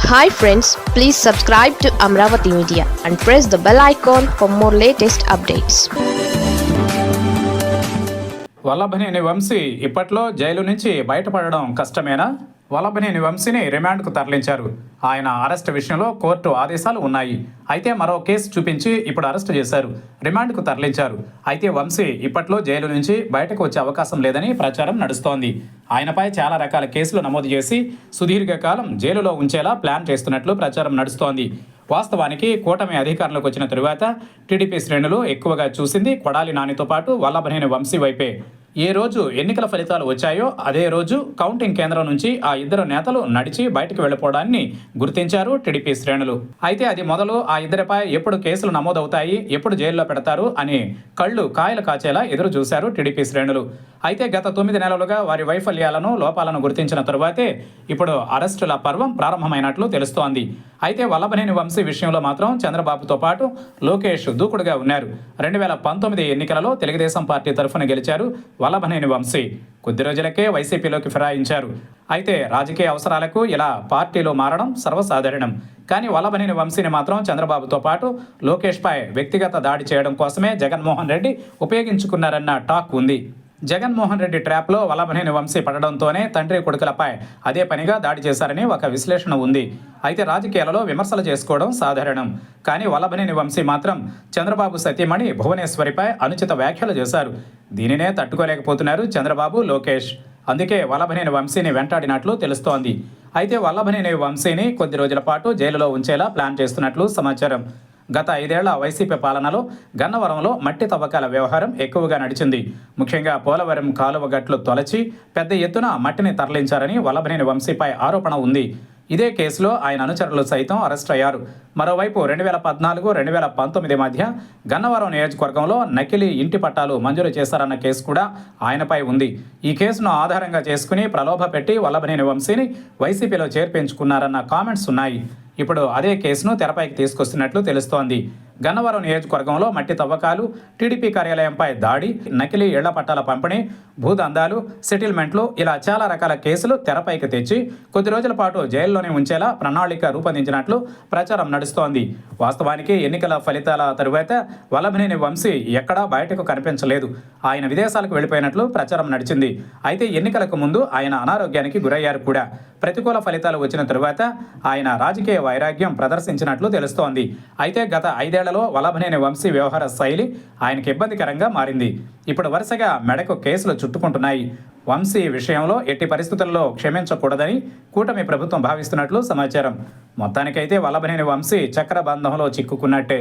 Hi friends, please subscribe to Amravati Media and press the bell icon for more latest updates. Vallabhaneni Vamsi ఇప్పట్లో jail నుంచి బయటపడడం కష్టమేనా? వల్లభనేని వంశీని రిమాండ్కు తరలించారు. ఆయన అరెస్ట్ విషయంలో కోర్టు ఆదేశాలు ఉన్నాయి. అయితే మరో కేసు చూపించి ఇప్పుడు అరెస్టు చేశారు, రిమాండ్కు తరలించారు. అయితే వంశీ ఇప్పట్లో జైలు నుంచి బయటకు వచ్చే అవకాశం లేదని ప్రచారం నడుస్తోంది. ఆయనపై చాలా రకాల కేసులు నమోదు చేసి సుదీర్ఘకాలం జైలులో ఉంచేలా ప్లాన్ చేస్తున్నట్లు ప్రచారం నడుస్తోంది. వాస్తవానికి కూటమి అధికారంలోకి వచ్చిన తరువాత టీడీపీ శ్రేణులు ఎక్కువగా చూసింది కొడాలి నానితో పాటు వల్లభనేని వంశీ వైపే. ఏ రోజు ఎన్నికల ఫలితాలు వచ్చాయో అదే రోజు కౌంటింగ్ కేంద్రం నుంచి ఆ ఇద్దరు నేతలు నడిచి బయటకు వెళ్లిపోవడాన్ని గుర్తించారు టీడీపీ శ్రేణులు. అయితే అది మొదలు ఆ ఇద్దరిపై ఎప్పుడు కేసులు నమోదవుతాయి, ఎప్పుడు జైల్లో పెడతారు అని కళ్ళు కాయలు కాచేలా ఎదురు చూశారు టీడీపీ శ్రేణులు. అయితే గత 9 నెలలుగా వారి వైఫల్యాలను, లోపాలను గుర్తించిన తరువాతే ఇప్పుడు అరెస్టుల పర్వం ప్రారంభమైనట్లు తెలుస్తోంది. అయితే వల్లభనేని వంశీ విషయంలో మాత్రం చంద్రబాబుతో పాటు లోకేష్ దూకుడుగా ఉన్నారు. 2019 ఎన్నికలలో తెలుగుదేశం పార్టీ తరఫున గెలిచారు వల్లభనేని వంశీ. కొద్ది రోజులకే వైసీపీలోకి ఫిరాయించారు. అయితే రాజకీయ అవసరాలకు ఇలా పార్టీలో మారడం సర్వసాధారణం. కానీ వల్లభనేని వంశీని మాత్రం చంద్రబాబుతో పాటు లోకేష్పై వ్యక్తిగత దాడి చేయడం కోసమే జగన్మోహన్ రెడ్డి ఉపయోగించుకున్నారన్న టాక్ ఉంది. జగన్మోహన్ రెడ్డి ట్రాప్లో వల్లభనేని వంశీ పడడంతోనే తండ్రి కొడుకులపై అదే పనిగా దాడి చేశారని ఒక విశ్లేషణ ఉంది. అయితే రాజకీయాలలో విమర్శలు చేసుకోవడం సాధారణం. కానీ వల్లభనేని వంశీ మాత్రం చంద్రబాబు సతీమణి భువనేశ్వరిపై అనుచిత వ్యాఖ్యలు చేశారు. దీనినే తట్టుకోలేకపోతున్నారు చంద్రబాబు, లోకేష్. అందుకే వల్లభనేని వంశీని వెంటాడినట్లు తెలుస్తోంది. అయితే వల్లభనేని వంశీని కొద్ది రోజుల పాటు జైలులో ఉంచేలా ప్లాన్ చేస్తున్నట్లు సమాచారం. గత 5 ఏళ్ల వైసీపీ పాలనలో గన్నవరంలో మట్టి తవ్వకాల వ్యవహారం ఎక్కువగా నడిచింది. ముఖ్యంగా పోలవరం కాలువ గట్లు తొలచి పెద్ద ఎత్తున మట్టిని తరలించారని వల్లభనేని వంశీపై ఆరోపణ ఉంది. ఇదే కేసులో ఆయన అనుచరులు సైతం అరెస్ట్ అయ్యారు. మరోవైపు 2014-2019 మధ్య గన్నవరం నియోజకవర్గంలో నకిలీ ఇంటి పట్టాలు మంజూరు చేశారన్న కేసు కూడా ఆయనపై ఉంది. ఈ కేసును ఆధారంగా చేసుకుని ప్రలోభ పెట్టి వల్లభనేని వంశీని వైసీపీలో చేర్పించుకున్నారన్న కామెంట్స్ ఉన్నాయి. ఇప్పుడు అదే కేసును తెరపైకి తీసుకొస్తున్నట్లు తెలుస్తోంది. గన్నవరం నియోజకవర్గంలో మట్టి తవ్వకాలు, టీడీపీ కార్యాలయంపై దాడి, నకిలీ ఇళ్ల పట్టాల పంపిణీ, భూదందాలు, సెటిల్మెంట్లు ఇలా చాలా రకాల కేసులు తెరపైకి తెచ్చి కొద్ది రోజుల పాటు జైల్లోనే ఉంచేలా ప్రణాళిక రూపొందించినట్లు ప్రచారం నడుస్తోంది. వాస్తవానికి ఎన్నికల ఫలితాల తరువాత వల్లభనేని వంశీ ఎక్కడా బయటకు కనిపించలేదు. ఆయన విదేశాలకు వెళ్ళిపోయినట్లు ప్రచారం నడిచింది. అయితే ఎన్నికలకు ముందు ఆయన అనారోగ్యానికి గురయ్యారు కూడా. ప్రతికూల ఫలితాలు వచ్చిన తరువాత ఆయన రాజకీయ వైరాగ్యం ప్రదర్శించినట్లు తెలుస్తోంది. అయితే గత 5 ఏళ్లలో వల్లభనేని వంశీ వ్యవహార శైలి ఆయనకు ఇబ్బందికరంగా మారింది. ఇప్పుడు వరుసగా మెడకు కేసులు చుట్టుకుంటున్నాయి. వంశీ విషయంలో ఎట్టి పరిస్థితుల్లో క్షమించకూడదని కూటమి ప్రభుత్వం భావిస్తున్నట్లు సమాచారం. మొత్తానికైతే వల్లభనేని వంశీ చక్రబంధంలో చిక్కుకున్నట్టే.